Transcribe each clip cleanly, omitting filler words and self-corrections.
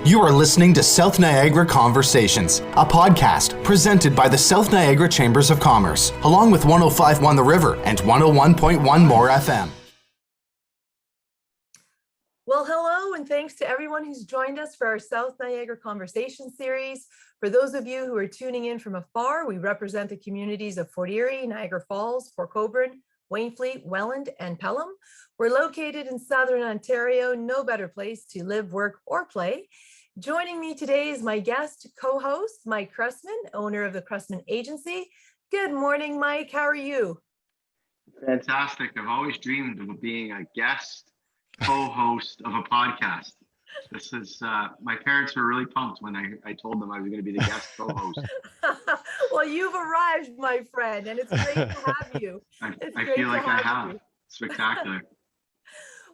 You are listening to South Niagara Conversations, a podcast presented by the South Niagara Chambers of Commerce, along with 105.1 The River and 101.1 More FM. Well, hello, and thanks to everyone who's joined us for our South Niagara Conversation series. For those of you who are tuning in from afar, we represent the communities of Fort Erie, Niagara Falls, Port Colborne, Wainfleet, Welland, and Pelham. We're located in Southern Ontario, no better place to live, work, or play. Joining me today is my guest co-host, Mike Cressman, owner of the Cressman Agency. Good morning, Mike. How are you? Fantastic. I've always dreamed of being a guest co-host of a podcast. This is, my parents were really pumped when I told them I was going to be the guest co-host. Well, you've arrived, my friend, and it's great to have you. I feel like I have. Spectacular.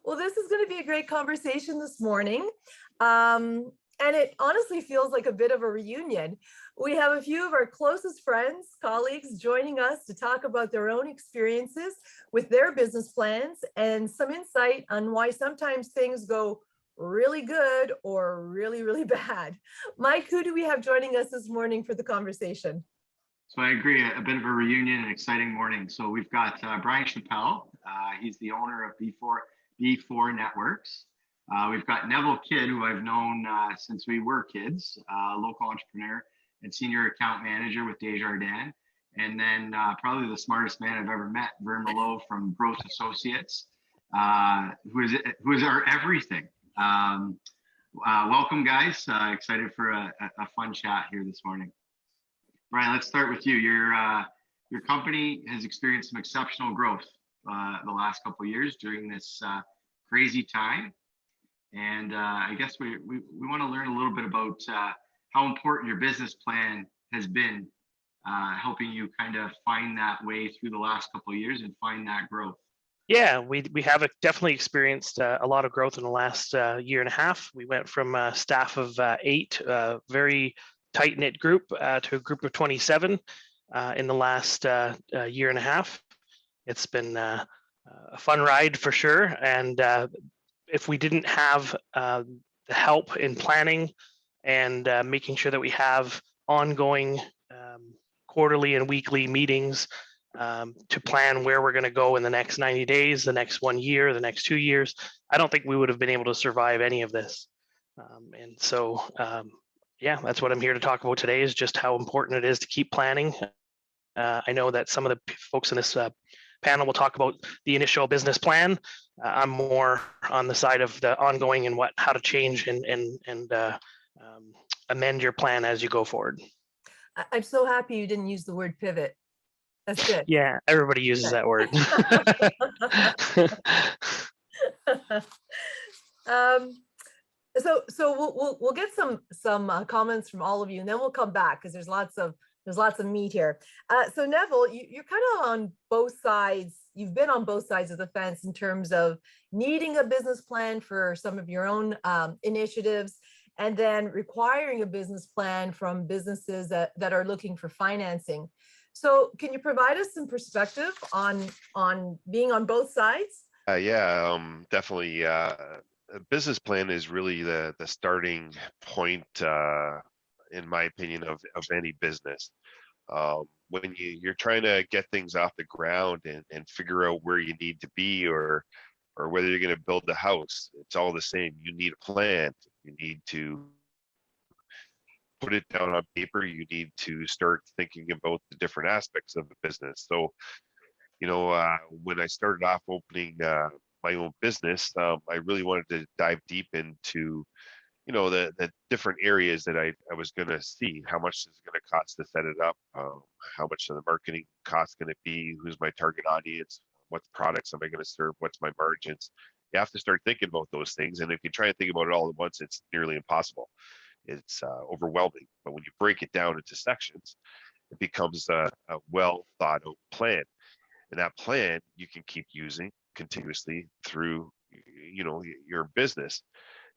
Well, this is going to be a great conversation this morning. And it honestly feels like a bit of a reunion. We have a few of our closest friends, colleagues joining us to talk about their own experiences with their business plans and some insight on why sometimes things go really good or really, really bad. Mike, who do we have joining us this morning for the conversation? So I agree, a bit of a reunion, an exciting morning. So we've got Bryan Lachappelle. He's the owner of B4 Networks. We've got Neville, who I've known since we were kids, local entrepreneur and senior account manager with Desjardins. And then probably the smartest man I've ever met, Verne Milot from Gross Associates, who is our everything. Welcome, guys. Excited for a fun chat here this morning. Bryan, let's start with you. Your company has experienced some exceptional growth the last couple of years during this crazy time. And I guess we want to learn a little bit about how important your business plan has been helping you kind of find that way through the last couple of years and find that growth. Yeah, we have definitely experienced a lot of growth in the last year and a half. We went from a staff of 8, very tight-knit group, to a group of 27 in the last year and a half. It's been a fun ride for sure. And if we didn't have the help in planning and making sure that we have ongoing quarterly and weekly meetings to plan where we're going to go in the next 90 days, the next 1 year, the next 2 years, I don't think we would have been able to survive any of this. And so, yeah, that's what I'm here to talk about today, is just how important it is to keep planning. I know that some of the folks in this panel will talk about the initial business plan. I'm more on the side of the ongoing and how to change and amend your plan as you go forward. I'm so happy you didn't use the word pivot. That's good. Yeah, everybody uses that word. So we'll get some comments from all of you, and then we'll come back because there's lots of meat here. So Neville, you're kind of on both sides. You've been on both sides of the fence in terms of needing a business plan for some of your own initiatives, and then requiring a business plan from businesses that are looking for financing. So can you provide us some perspective on being on both sides? Definitely. A business plan is really the starting point, in my opinion, of any business. When you're trying to get things off the ground and figure out where you need to be or whether you're going to build a house, it's all the same. You need a plan. You need to put it down on paper. You need to start thinking about the different aspects of the business. So, when I started off opening my own business, I really wanted to dive deep into the different areas that I was going to see. How much is it going to cost to set it up? How much of the marketing cost going to be? Who's my target audience? What products am I going to serve? What's my margins? You have to start thinking about those things. And if you try and think about it all at once, it's nearly impossible. It's overwhelming. But when you break it down into sections, it becomes a well thought out plan. And that plan you can keep using continuously through your business.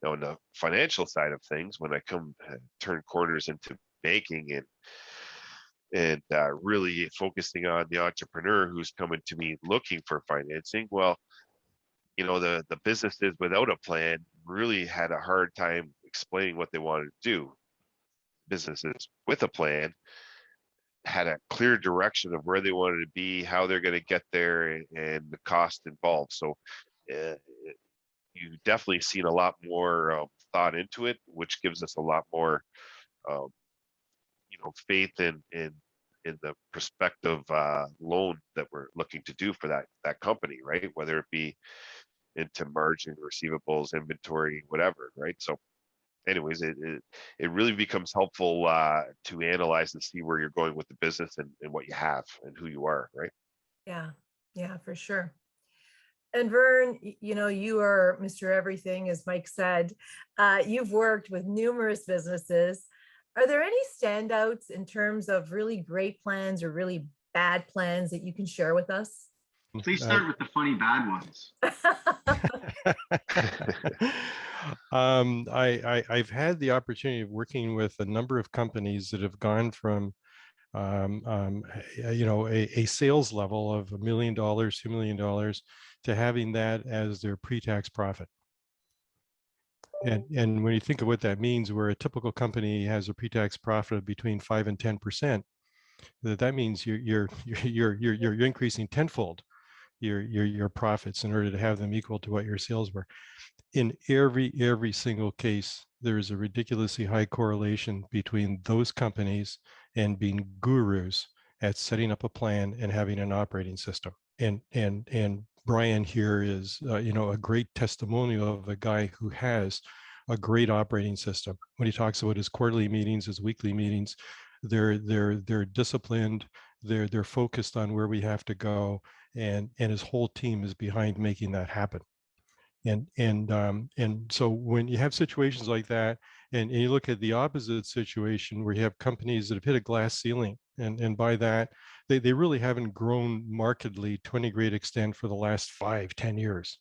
Now, on the financial side of things, when I come turn corners into banking and really focusing on the entrepreneur who's coming to me looking for financing, well, the businesses without a plan really had a hard time explaining what they wanted to do. Businesses with a plan had a clear direction of where they wanted to be, how they're going to get there, and the cost involved. So you've definitely seen a lot more thought into it, which gives us a lot more, faith in the prospective loan that we're looking to do for that company, right? Whether it be into margin, receivables, inventory, whatever, right? So anyways, it really becomes helpful to analyze and see where you're going with the business and what you have and who you are, right? Yeah, for sure. And Verne, you are Mr. Everything, as Mike said. You've worked with numerous businesses. Are there any standouts in terms of really great plans or really bad plans that you can share with us? Please start with the funny bad ones. I've had the opportunity of working with a number of companies that have gone from a sales level of $1 million, $2 million to having that as their pre-tax profit. And when you think of what that means, where a typical company has a pre-tax profit of between 5 and 10%, that means you're increasing tenfold your profits in order to have them equal to what your sales were. In every single case, there is a ridiculously high correlation between those companies and being gurus at setting up a plan and having an operating system. And Bryan here is a great testimonial of a guy who has a great operating system. When he talks about his quarterly meetings, his weekly meetings, they're disciplined, they're focused on where we have to go, and his whole team is behind making that happen. And so when you have situations like that, and you look at the opposite situation where you have companies that have hit a glass ceiling, and by that, they really haven't grown markedly to any great extent for the last 5-10 years.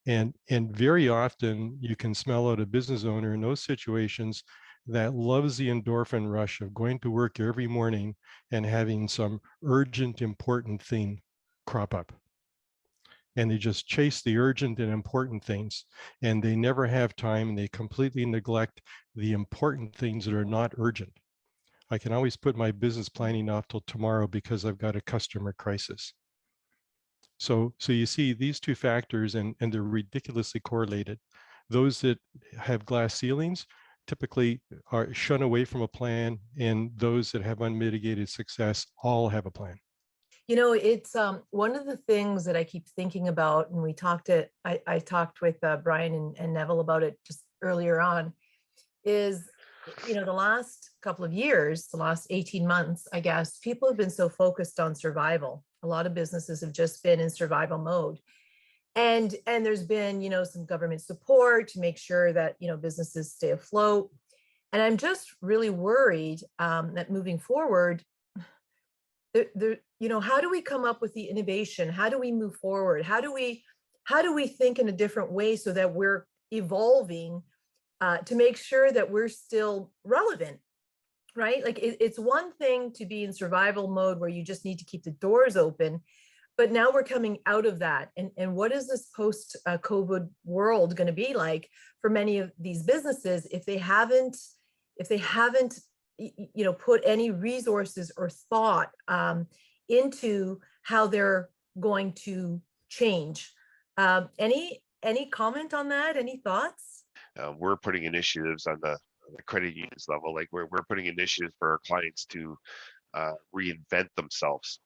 And very often you can smell out a business owner in those situations that loves the endorphin rush of going to work every morning and having some urgent, important thing crop up. And they just chase the urgent and important things, and they never have time, and they completely neglect the important things that are not urgent. I can always put my business planning off till tomorrow because I've got a customer crisis. So you see these two factors, and they're ridiculously correlated. Those that have glass ceilings typically are shun away from a plan, and those that have unmitigated success all have a plan. It's one of the things that I keep thinking about, and I talked with Bryan and Neville about it just earlier on, is, the last couple of years, the last 18 months, I guess, people have been so focused on survival. A lot of businesses have just been in survival mode. And there's been, some government support to make sure that, businesses stay afloat. And I'm just really worried that moving forward, how do we come up with the innovation? How do we move forward? How do we think in a different way so that we're evolving to make sure that we're still relevant, right? Like it's one thing to be in survival mode where you just need to keep the doors open, but now we're coming out of that. And what is this post-COVID world going to be like for many of these businesses if they haven't put any resources or thought into how they're going to change? Any comment on that? Any thoughts? We're putting initiatives on the credit unions level, like we're putting initiatives for our clients to reinvent themselves.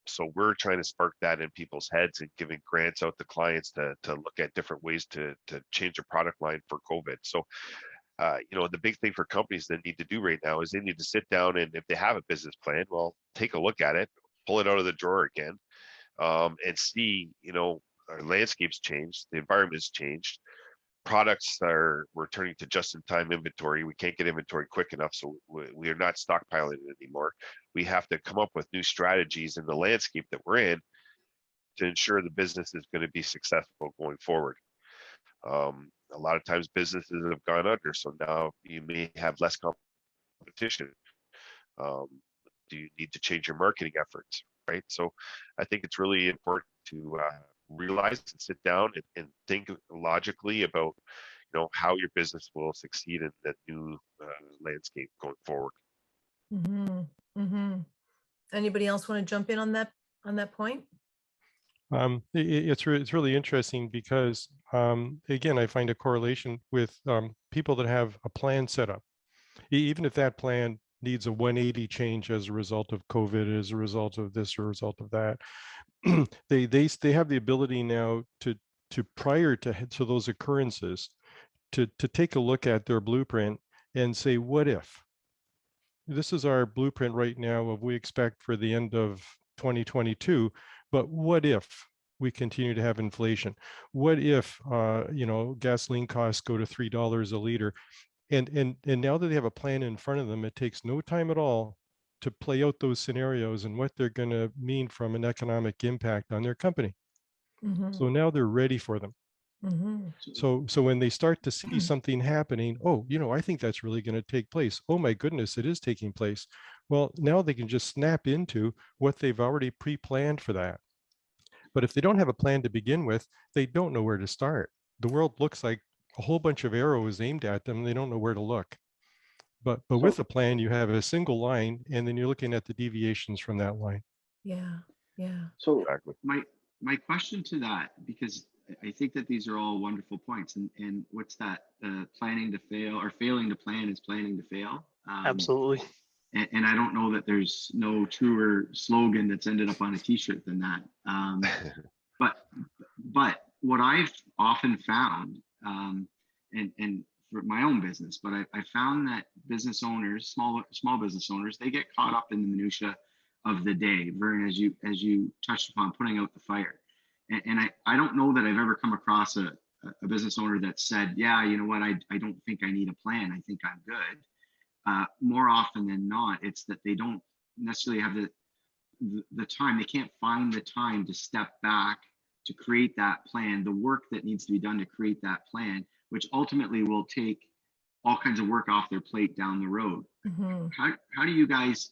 So we're trying to spark that in people's heads and giving grants out to clients to look at different ways to change their product line for COVID. So the big thing for companies that need to do right now is they need to sit down, and if they have a business plan, well, take a look at it, pull it out of the drawer again, and see, our landscape's changed, the environment's changed, products we're turning to just-in-time inventory. We can't get inventory quick enough, so we are not stockpiling it anymore. We have to come up with new strategies in the landscape that we're in to ensure the business is going to be successful going forward. A lot of times businesses have gone under, so now you may have less competition. Do you need to change your marketing efforts, right? So I think it's really important to realize and sit down and think logically about, how your business will succeed in that new landscape going forward. Mm-hmm. Mm-hmm. Anybody else want to jump in on that point? It's really interesting because, again, I find a correlation with people that have a plan set up. Even if that plan needs a 180 change as a result of COVID, as a result of this, or a result of that, they have the ability now to prior to those occurrences, to take a look at their blueprint and say, what if? This is our blueprint right now of we expect for the end of 2022, but what if we continue to have inflation? What if gasoline costs go to $3 a liter? And now that they have a plan in front of them, it takes no time at all to play out those scenarios and what they're going to mean from an economic impact on their company. Mm-hmm. So now they're ready for them. Mm-hmm. So when they start to see something happening, oh, I think that's really going to take place. Oh my goodness, it is taking place. Well, now they can just snap into what they've already pre-planned for that. But if they don't have a plan to begin with, they don't know where to start. The world looks like a whole bunch of arrows aimed at them. They don't know where to look. But with a plan, you have a single line, and then you're looking at the deviations from that line. Yeah. Yeah. So Exactly. my question to that, because I think that these are all wonderful points, and what's that? Planning to fail, or failing to plan is planning to fail. Absolutely. And I don't know that there's no truer slogan that's ended up on a T-shirt than that. But what I've often found, and for my own business, but I found that business owners, small business owners, they get caught up in the minutia of the day. Verne, as you touched upon, putting out the fire. And I don't know that I've ever come across a business owner that said, yeah, you know what, I don't think I need a plan. I think I'm good. More often than not, it's that they don't necessarily have the time. They can't find the time to step back to create that plan, the work that needs to be done to create that plan, which ultimately will take all kinds of work off their plate down the road. Mm-hmm. How do you guys,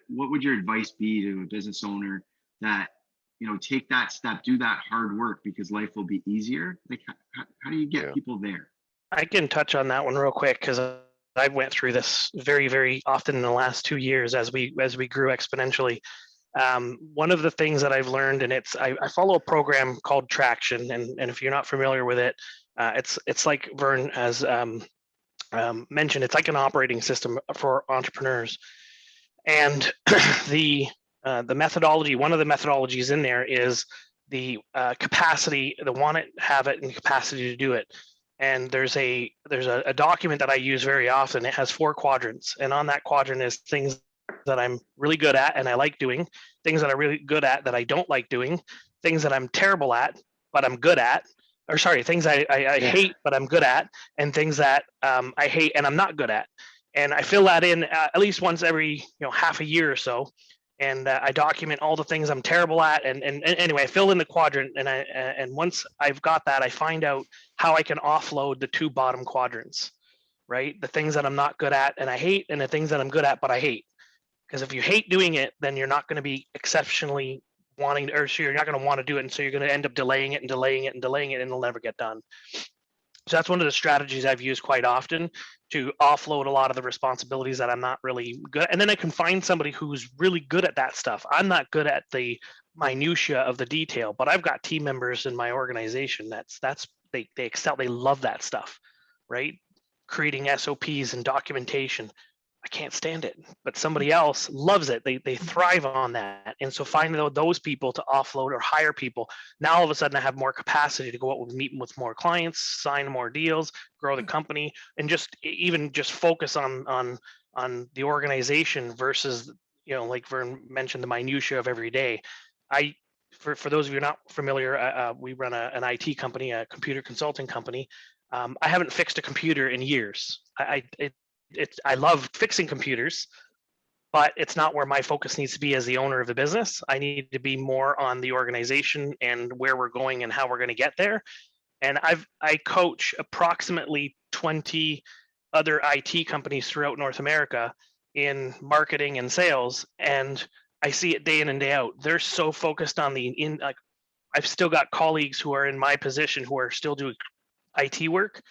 what would your advice be to a business owner that, take that step, do that hard work because life will be easier? Like, how do you get people there? I can touch on that one real quick because I went through this very, very often in the last 2 years as we grew exponentially. One of the things that I've learned, and I follow a program called Traction, and if you're not familiar with it, it's like Verne has mentioned, it's like an operating system for entrepreneurs. And the methodology, one of the methodologies in there is the capacity, the want it, have it, and capacity to do it. And there's a document that I use very often. It has 4 quadrants, and on that quadrant is things that I'm really good at and I like doing, things that I'm really good at that I don't like doing, things that I'm terrible at but I'm good at, or sorry, things I hate but I'm good at, and things that I hate and I'm not good at. And I fill that in at least once every half a year or so, and I document all the things I'm terrible at. And anyway, I fill in the quadrant, and once I've got that, I find out how I can offload the 2 bottom quadrants, right? The things that I'm not good at and I hate, and the things that I'm good at but I hate. Because if you hate doing it, then you're not going to be exceptionally wanting, or so you're not going to want to do it, and so you're going to end up delaying it and delaying it and delaying it, and it'll never get done. So that's one of the strategies I've used quite often to offload a lot of the responsibilities that I'm not really good at. And then I can find somebody who's really good at that stuff. I'm not good at the minutia of the detail, but I've got team members in my organization they excel, they love that stuff, right? Creating SOPs and documentation. I can't stand it, but somebody else loves it. They thrive on that. And so finding those people to offload or hire people, now all of a sudden I have more capacity to go out and meet with more clients, sign more deals, grow the company, and just focus on the organization versus, like Verne mentioned, the minutia of every day. For those of you not familiar, we run an IT company, a computer consulting company. I haven't fixed a computer in years. I love fixing computers, but it's not where my focus needs to be as the owner of the business. I need to be more on the organization and where we're going and how we're going to get there. And I coach approximately 20 other IT companies throughout North America in marketing and sales, and I see it day in and day out. They're so focused on I've still got colleagues who are in my position who are still doing IT work,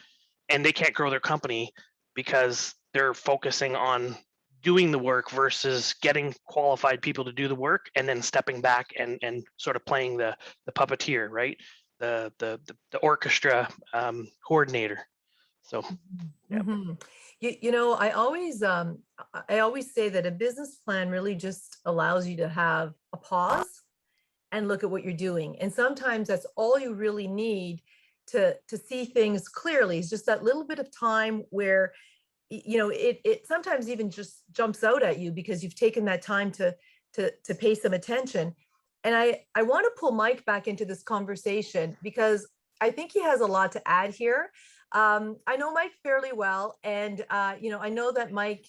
and they can't grow their company because they're focusing on doing the work versus getting qualified people to do the work and then stepping back and sort of playing the puppeteer, right? The orchestra coordinator. So yeah. Mhm. I always say that a business plan really just allows you to have a pause and look at what you're doing. And sometimes that's all you really need to see things clearly, is just that little bit of time where it sometimes even just jumps out at you because you've taken that time to pay some attention. And I want to pull Mike back into this conversation because I think he has a lot to add here. I know Mike fairly well, and I know that Mike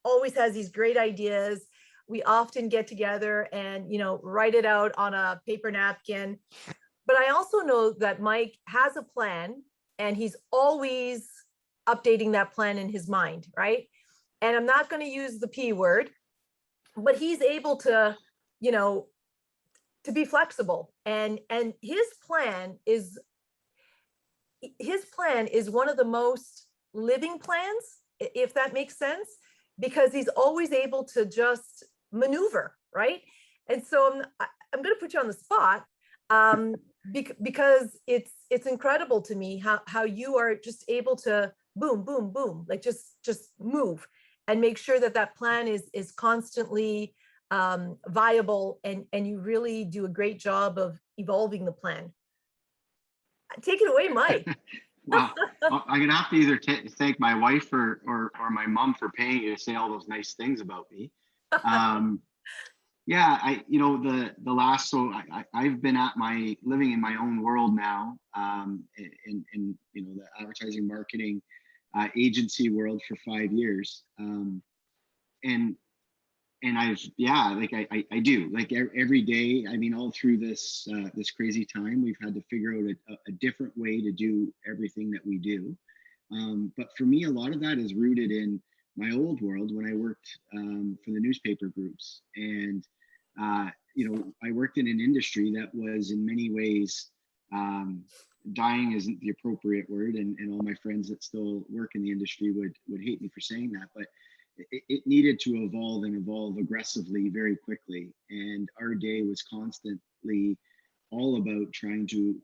always has these great ideas. We often get together and write it out on a paper napkin. But I also know that Mike has a plan, and he's always updating that plan in his mind, right? And I'm not going to use the P word, but he's able to be flexible, and his plan is one of the most living plans, if that makes sense, because he's always able to just maneuver, right? And so I'm going to put you on the spot, because it's incredible to me how you are just able to boom, boom, boom, like just move and make sure that plan is constantly viable, and you really do a great job of evolving the plan. Take it away, Mike. Well, I'm gonna have to either thank my wife or my mom for paying you to say all those nice things about me. Yeah, I've been living in my own world now, in the advertising marketing agency world for 5 years, and I do, like, every day. I mean, all through this crazy time, we've had to figure out a different way to do everything that we do. But for me, a lot of that is rooted in my old world when I worked for the newspaper groups. And I worked in an industry that was in many ways, dying isn't the appropriate word, and all my friends that still work in the industry would hate me for saying that, but it needed to evolve aggressively very quickly. And our day was constantly all about trying to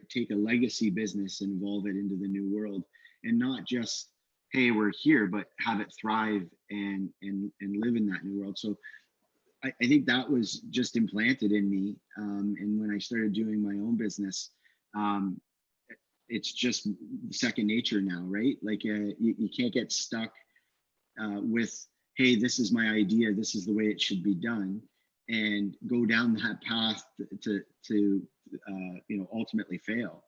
take a legacy business and evolve it into the new world, and not just, hey, we're here, but have it thrive and live in that new world. So I think that was just implanted in me. And when I started doing my own business, it's just second nature now, right? Like, you can't get stuck with, hey, this is my idea, this is the way it should be done, and go down that path to ultimately fail.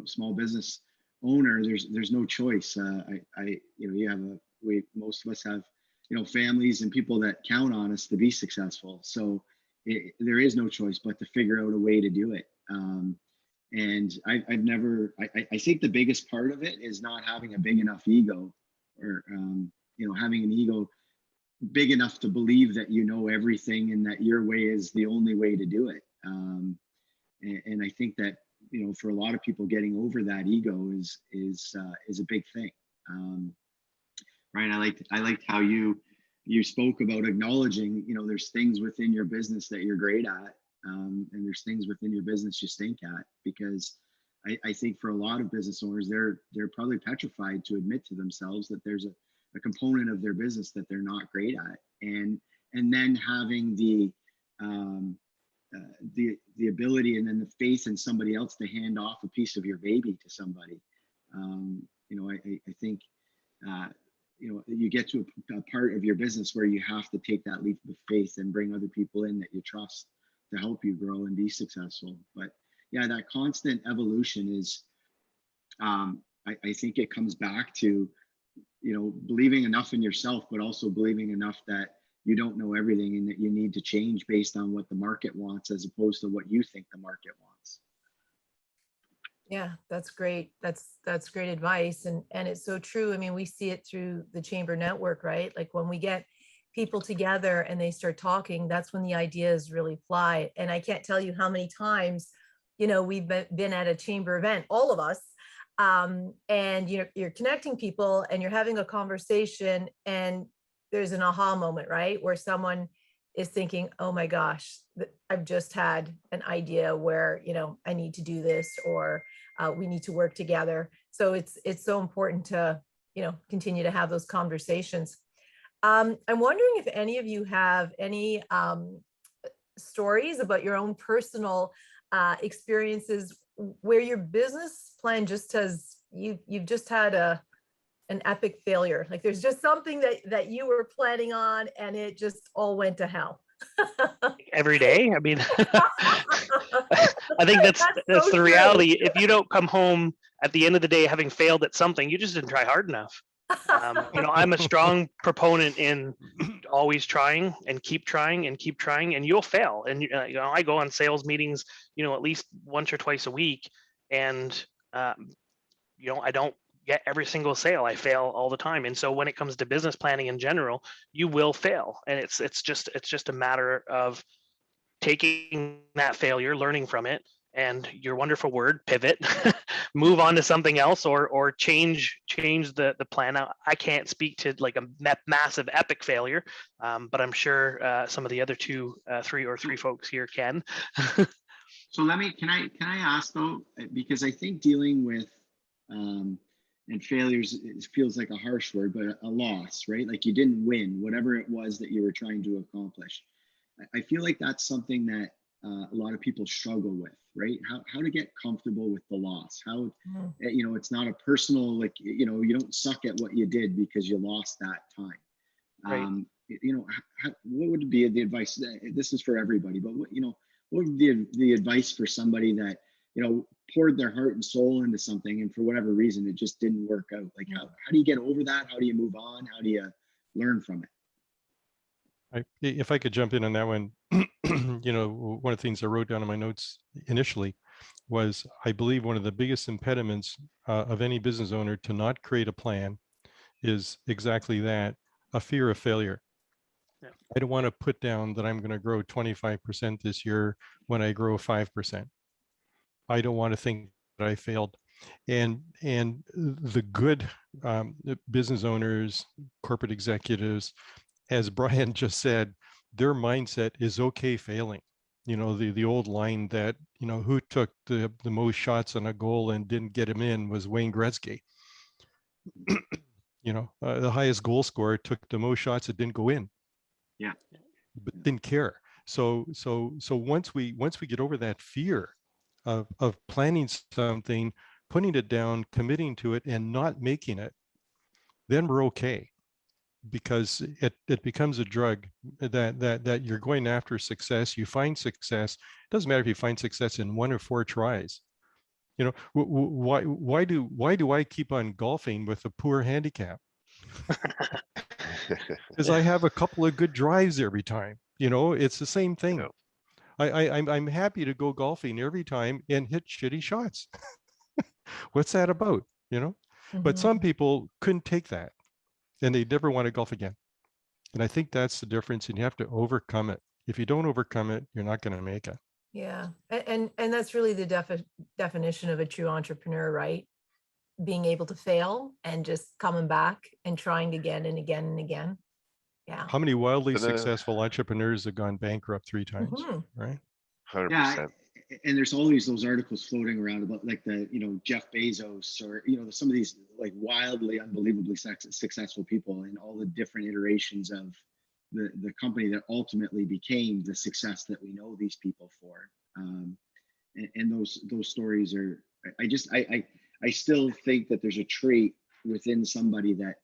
Small business owner, there's no choice. Most of us have families and people that count on us to be successful. So there is no choice but to figure out a way to do it. And I think the biggest part of it is not having a big enough ego, or having an ego big enough to believe that you know everything and that your way is the only way to do it. And I think that for a lot of people, getting over that ego is a big thing. Ryan, I liked how you spoke about acknowledging, there's things within your business that you're great at, and there's things within your business you stink at, because I think for a lot of business owners, they're probably petrified to admit to themselves that there's a component of their business that they're not great at, and then having the ability and then the faith in somebody else to hand off a piece of your baby to somebody. I think you get to a part of your business where you have to take that leap of faith and bring other people in that you trust to help you grow and be successful. But yeah, that constant evolution is, I think it comes back to, believing enough in yourself, but also believing enough that you don't know everything and that you need to change based on what the market wants, as opposed to what you think the market wants. Yeah, that's great. That's great advice. And it's so true. I mean, we see it through the Chamber Network, right? Like, when we get people together and they start talking, that's when the ideas really fly. And I can't tell you how many times, we've been at a chamber event, all of us, and you're connecting people and you're having a conversation, and there's an aha moment, right? Where someone is thinking, oh my gosh, I've just had an idea where, I need to do this, or we need to work together. So it's so important to, continue to have those conversations. I'm wondering if any of you have any stories about your own personal experiences where your business plan just has, you've just had an epic failure. Like there's just something that you were planning on and it just all went to hell. Every day. I mean, I think that's so the true. reality. If you don't come home at the end of the day having failed at something, you just didn't try hard enough. I'm a strong proponent in always trying and keep trying and keep trying, and you'll fail. And I go on sales meetings, at least once or twice a week, and I don't get every single sale. I fail all the time. And so when it comes to business planning in general, you will fail, and it's just a matter of taking that failure, learning from it, and your wonderful word, pivot, move on to something else, or change the plan. Now, I can't speak to like a massive epic failure, but I'm sure some of the other three folks here can. So can I ask though, because I think dealing with and failures, it feels like a harsh word, but a loss, right? Like you didn't win whatever it was that you were trying to accomplish. I feel like that's something that a lot of people struggle with, right? How to get comfortable with the loss. How, it's not a personal, like, you don't suck at what you did because you lost that time. Right. What would be the advice? This is for everybody, but what would be the advice for somebody that, poured their heart and soul into something and for whatever reason, it just didn't work out? Like, how do you get over that? How do you move on? How do you learn from it? If I could jump in on that one, one of the things I wrote down in my notes initially was, I believe one of the biggest impediments of any business owner to not create a plan is exactly that, a fear of failure. Yeah. I don't want to put down that I'm going to grow 25% this year when I grow 5%. I don't want to think that I failed. And the good business owners, corporate executives, as Bryan just said, their mindset is okay failing. The old line that, who took the most shots on a goal and didn't get him in was Wayne Gretzky. The highest goal scorer took the most shots that didn't go in. Yeah. But didn't care. So once we get over that fear of planning something, putting it down, committing to it, and not making it, then we're okay. Because it becomes a drug that you're going after success. You find success. It doesn't matter if you find success in 1 or 4 tries. Why do I keep on golfing with a poor handicap? Because I have a couple of good drives every time. It's the same thing. I'm happy to go golfing every time and hit shitty shots. What's that about? But some people couldn't take that, and they never want to golf again. And I think that's the difference, and you have to overcome it. If you don't overcome it, you're not going to make it. Yeah. And that's really the definition of a true entrepreneur, right? Being able to fail and just coming back and trying again and again and again. Yeah. How many wildly successful entrepreneurs have gone bankrupt 3 times, right? 100%. Yeah, and there's always those articles floating around about like the, Jeff Bezos or, some of these like wildly, unbelievably successful people and all the different iterations of the company that ultimately became the success that we know these people for. And those stories are, I still think that there's a trait within somebody that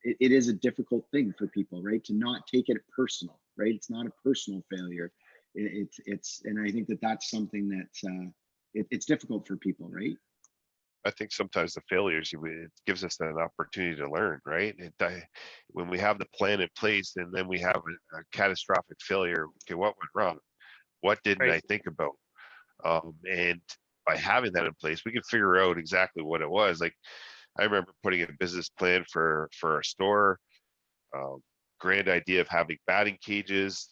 it is a difficult thing for people, right? To not take it personal, right? It's not a personal failure. It's and I think that's something that it's difficult for people, right? I think sometimes the failures, it gives us an opportunity to learn, right? When we have the plan in place and then we have a catastrophic failure, okay, what went wrong? What didn't I think about? And by having that in place, we can figure out exactly what it was. Like, I remember putting a business plan for a store, grand idea of having batting cages,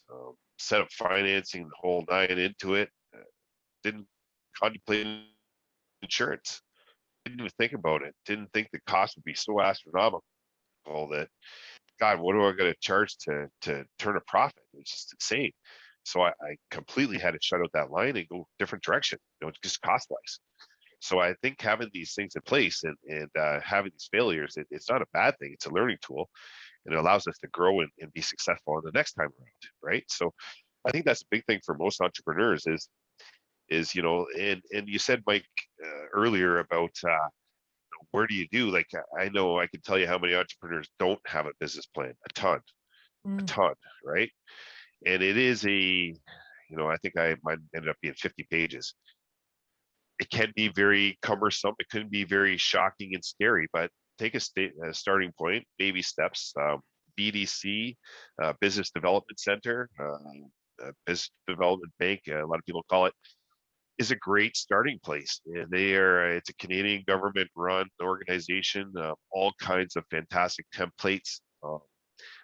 set up financing, the whole 9 into it. Didn't contemplating insurance. Didn't even think about it. Didn't think the cost would be so astronomical that, God, what do I got to charge to turn a profit? It's just insane. So I completely had to shut out that line and go different direction, just cost wise. So I think having these things in place and having these failures, it's not a bad thing. It's a learning tool, and it allows us to grow and be successful on the next time around, right? So I think that's a big thing for most entrepreneurs is and you said, Mike, earlier about where do you do, like, I know I can tell you how many entrepreneurs don't have a business plan, a ton, right? And it is I think mine ended up being 50 pages. It can be very cumbersome. It can be very shocking and scary, but take a starting point, baby steps. BDC, Business Development Center, Business Development Bank, a lot of people call it, is a great starting place. And it's a Canadian government run organization, all kinds of fantastic templates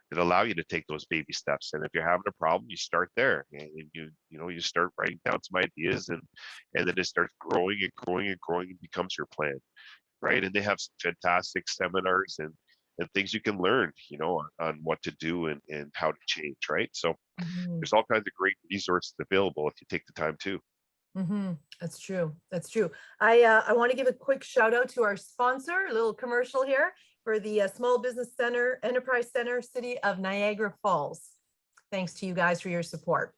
that allow you to take those baby steps. And if you're having a problem, you start there, and you start writing down some ideas, and then it starts growing and growing and growing and becomes your plan, right? And they have some fantastic seminars and things you can learn, on what to do and how to change, right? So there's all kinds of great resources available if you take the time to. That's true. That's true. I want to give a quick shout out to our sponsor, a little commercial here for the Small Business Center, Enterprise Center, City of Niagara Falls. Thanks to you guys for your support.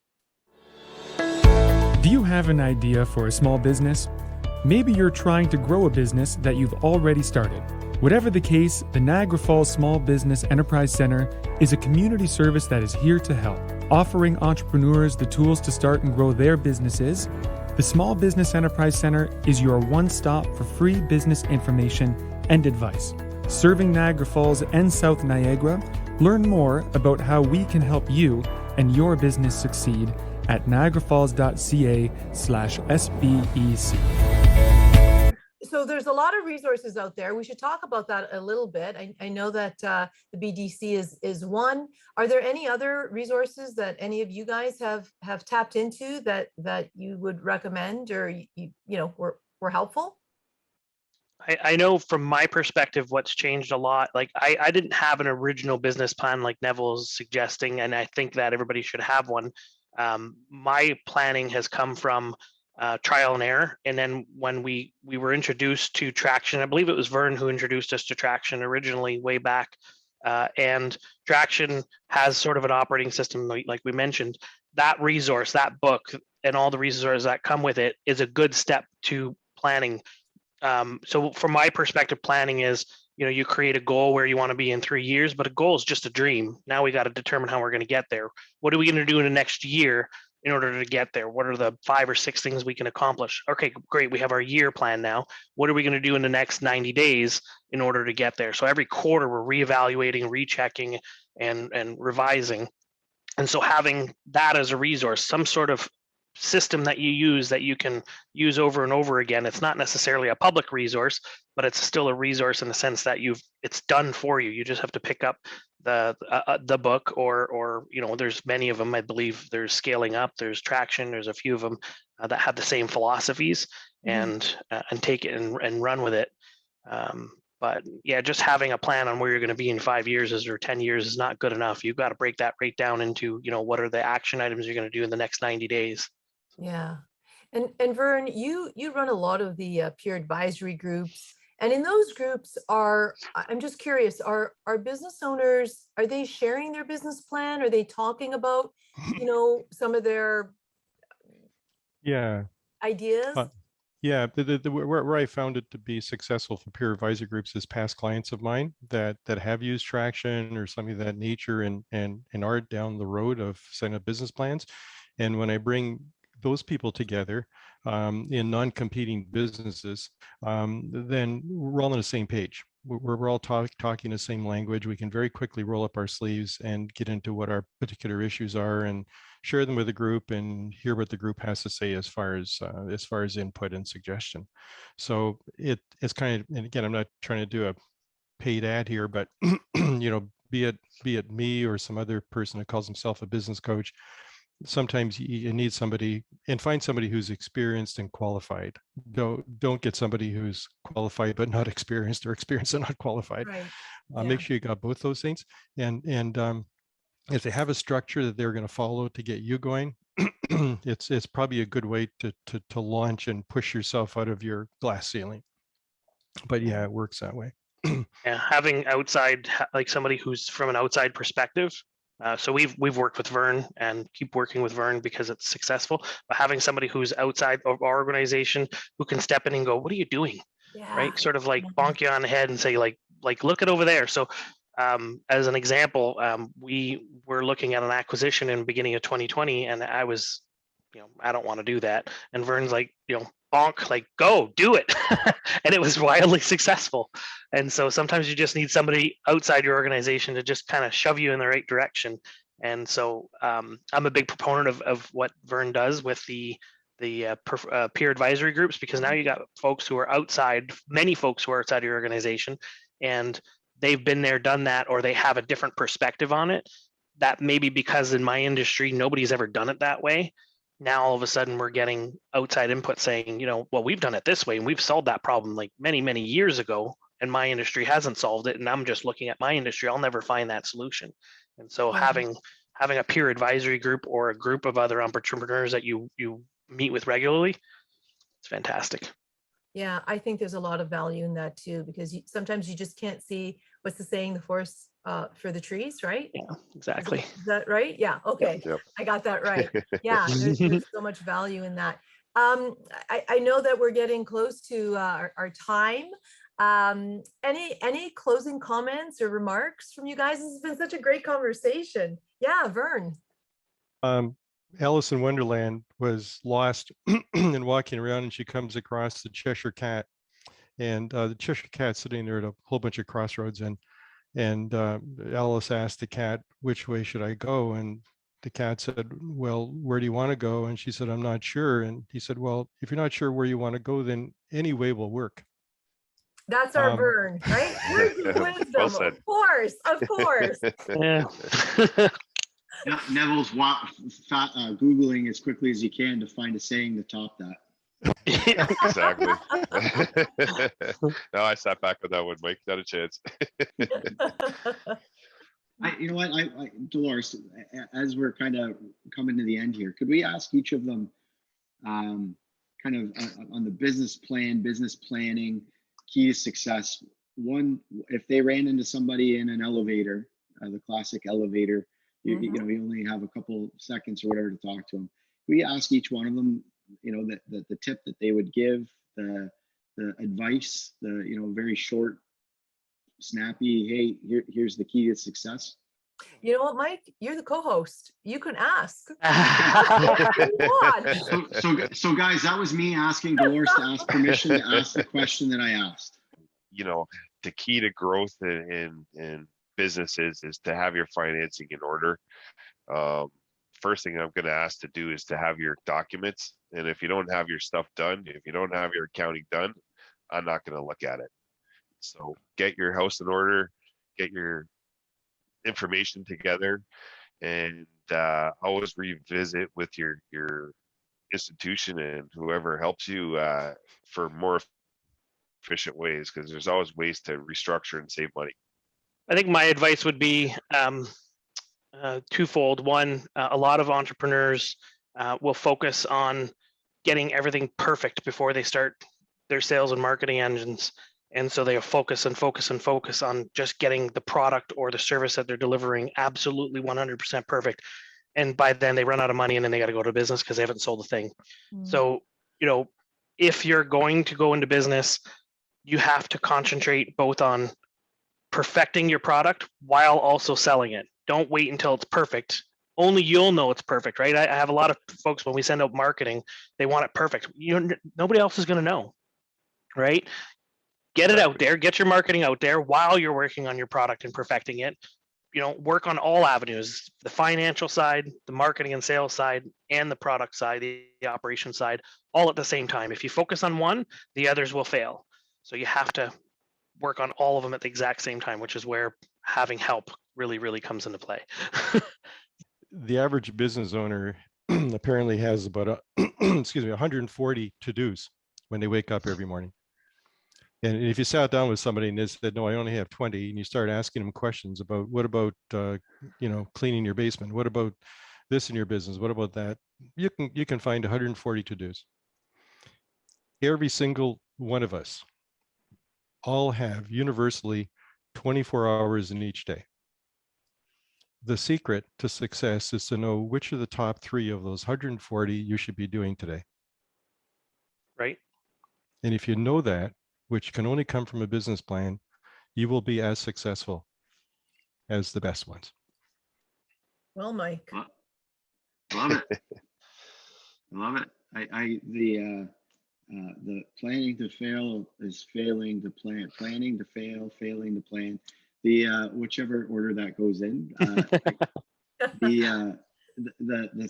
Do you have an idea for a small business? Maybe you're trying to grow a business that you've already started. Whatever the case, the Niagara Falls Small Business Enterprise Center is a community service that is here to help, offering entrepreneurs the tools to start and grow their businesses. The Small Business Enterprise Center is your one-stop for free business information and advice. Serving Niagara Falls and South Niagara, learn more about how we can help you and your business succeed at niagarafalls.ca/SBEC. So there's a lot of resources out there. We should talk about that a little bit. I know that the BDC is one. Are there any other resources that any of you guys have tapped into that you would recommend, or were helpful? I know from my perspective, what's changed a lot. Like I didn't have an original business plan like Neville's suggesting, and I think that everybody should have one. My planning has come from trial and error. And then when we were introduced to Traction, I believe it was Verne who introduced us to Traction originally way back. And Traction has sort of an operating system, like we mentioned. That resource, that book, and all the resources that come with it is a good step to planning. So from my perspective, planning is, you create a goal where you want to be in 3 years, but a goal is just a dream. Now we got to determine how we're going to get there. What are we going to do in the next year in order to get there? What are the 5 or 6 things we can accomplish? Okay, great. We have our year plan now. What are we going to do in the next 90 days in order to get there? So every quarter we're reevaluating, rechecking, and revising. And so having that as a resource, some sort of system that you can use over and over again. It's not necessarily a public resource, but it's still a resource in the sense that it's done for you. You just have to pick up the book, or there's many of them. I believe there's Scaling Up, there's Traction, there's a few of them that have the same philosophies, and take it and run with it. But yeah, just having a plan on where you're going to be in 5 years or 10 years is not good enough. You've got to break that right down into, what are the action items you're going to do in the next 90 days. Yeah. And Verne, you run a lot of the peer advisory groups. And in those groups I'm just curious, are business owners, are they sharing their business plan? Are they talking about, some of their ideas? Yeah, where I found it to be successful for peer advisory groups is past clients of mine that have used Traction or something of that nature and are down the road of setting up business plans. And when I bring those people together in non-competing businesses, then we're all on the same page. We're all talking the same language. We can very quickly roll up our sleeves and get into what our particular issues are and share them with the group and hear what the group has to say as far as input and suggestion. So it's kind of, and again, I'm not trying to do a paid ad here, but be it me or some other person that calls himself a business coach, sometimes you need somebody, and find somebody who's experienced and qualified. Don't get somebody who's qualified but not experienced, or experienced and not qualified. Right. Make sure you got both those things. And if they have a structure that they're going to follow to get you going, it's probably a good way to launch and push yourself out of your glass ceiling. But yeah, it works that way. Yeah, having outside, like somebody who's from an outside perspective. So we've worked with Verne and keep working with Verne because it's successful. But having somebody who's outside of our organization who can step in and go, "What are you doing?" Yeah. Right? Sort of like bonk you on the head and say, like look at over there. So as an example, we were looking at an acquisition in the beginning of 2020, and I was, I don't want to do that. And Verne's like, bonk, like, go do it. And it was wildly successful. And so sometimes you just need somebody outside your organization to just kind of shove you in the right direction. And so I'm a big proponent of what Verne does with the peer advisory groups, because now you got folks who are outside, many folks who are outside your organization, and they've been there, done that, or they have a different perspective on it. That maybe because in my industry, nobody's ever done it that way. Now all of a sudden we're getting outside input saying, well, we've done it this way and we've solved that problem like many, many years ago, and my industry hasn't solved it. And I'm just looking at my industry. I'll never find that solution. And so having a peer advisory group or a group of other entrepreneurs that you meet with regularly, it's fantastic. Yeah, I think there's a lot of value in that too, because sometimes you just can't see, what's the saying, the forest for the trees, right? Yeah, exactly. Is that right? Yeah. Okay. Yep. I got that right. Yeah. There's so much value in that. I know that we're getting close to our time. Any closing comments or remarks from you guys? This has been such a great conversation. Yeah, Verne. Alice in Wonderland was lost and walking around, and she comes across the Cheshire Cat, and the Cheshire Cat's sitting there at a whole bunch of crossroads, and Alice asked the cat, "Which way should I go?" And the cat said, "Well, where do you want to go?" And she said, "I'm not sure." And he said, "Well, if you're not sure where you want to go, then any way will work." That's our Verne, right? Words of wisdom, Well said. of course. Yeah. Neville's Googling as quickly as you can to find a saying to top that. Exactly. No, I sat back on that one, Mike. Not a chance. You know what, Dolores, as we're kind of coming to the end here, could we ask each of them kind of on the business planning, key to success? One, if they ran into somebody in an elevator, the classic elevator, you only have a couple seconds or whatever to talk to them. We ask each one of them, the tip that they would give, the advice, very short, snappy, hey, here's the key to success. You know what, Mike? You're the co-host. You can ask. So guys, that was me asking Dolores to ask permission to ask the question that I asked. The key to growth in businesses is to have your financing in order. First thing I'm going to ask to do is to have your documents. And if you don't have your stuff done, if you don't have your accounting done, I'm not going to look at it. So get your house in order, get your information together, and always revisit with your institution and whoever helps you for more efficient ways, because there's always ways to restructure and save money. I think my advice would be twofold. One, a lot of entrepreneurs will focus on getting everything perfect before they start their sales and marketing engines. And so they focus on just getting the product or the service that they're delivering absolutely 100% perfect. And by then they run out of money, and then they got to go to business because they haven't sold a thing. So, if you're going to go into business, you have to concentrate both on perfecting your product while also selling it. Don't wait until it's perfect. Only you'll know it's perfect, right? I have a lot of folks, when we send out marketing, they want it perfect. Nobody else is going to know, right? Get it out there, get your marketing out there while you're working on your product and perfecting it. Work on all avenues, the financial side, the marketing and sales side, and the product side, the operation side, all at the same time. If you focus on one, the others will fail. So you have to work on all of them at the exact same time, which is where having help really, really comes into play. The average business owner apparently has about excuse me, 140 to-dos when they wake up every morning. And if you sat down with somebody and they said, no, I only have 20, and you start asking them questions about what about, cleaning your basement? What about this in your business? What about that? You can find 140 to-dos. Every single one of us all have universally 24 hours in each day. The secret to success is to know which are the top 3 of those 140 you should be doing today. Right. And if you know that, which can only come from a business plan, you will be as successful as the best ones. Well, Mike. Love it. Love it. The planning to fail is failing to plan. Planning to fail, failing to plan. The whichever order that goes in. The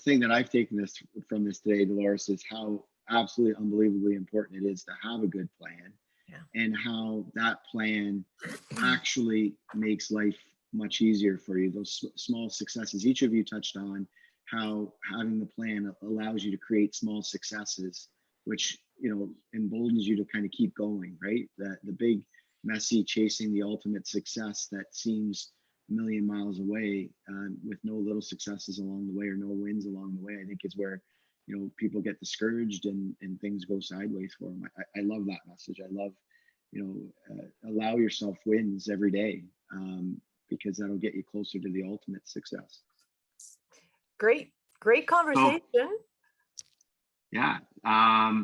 thing that I've taken from this today, Dolores, is how absolutely unbelievably important it is to have a good plan, and how that plan actually makes life much easier for you. Those small successes, each of you touched on how having the plan allows you to create small successes, which emboldens you to kind of keep going, right? The big messy chasing the ultimate success that seems a million miles away, with no little successes along the way or no wins along the way, I think is where people get discouraged and things go sideways for them. I love that message. I love allow yourself wins every day, because that'll get you closer to the ultimate success. Great conversation. Yeah.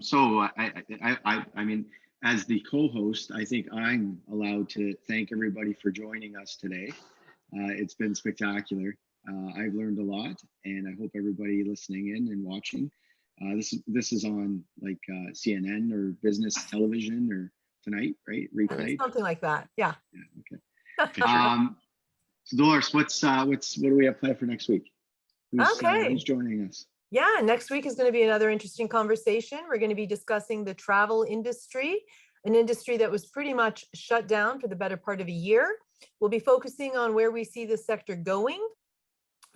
So I mean, as the co-host, I think I'm allowed to thank everybody for joining us today. It's been spectacular. I've learned a lot, and I hope everybody listening in and watching. This is on like CNN or business television or tonight, right? Replay. Something like that. Yeah. Okay. So Dolores, what do we have planned for next week? Who's joining us? Yeah, next week is going to be another interesting conversation. We're going to be discussing the travel industry, an industry that was pretty much shut down for the better part of a year. We'll be focusing on where we see the sector going.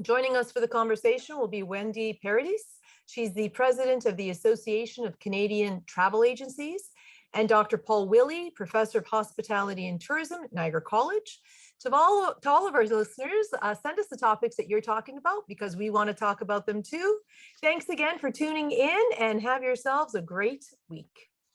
Joining us for the conversation will be Wendy Paradis. She's the president of the Association of Canadian Travel Agencies, and Dr. Paul Willey, professor of hospitality and tourism at Niagara College. To all of our listeners, send us the topics that you're talking about, because we want to talk about them too. Thanks again for tuning in, and have yourselves a great week.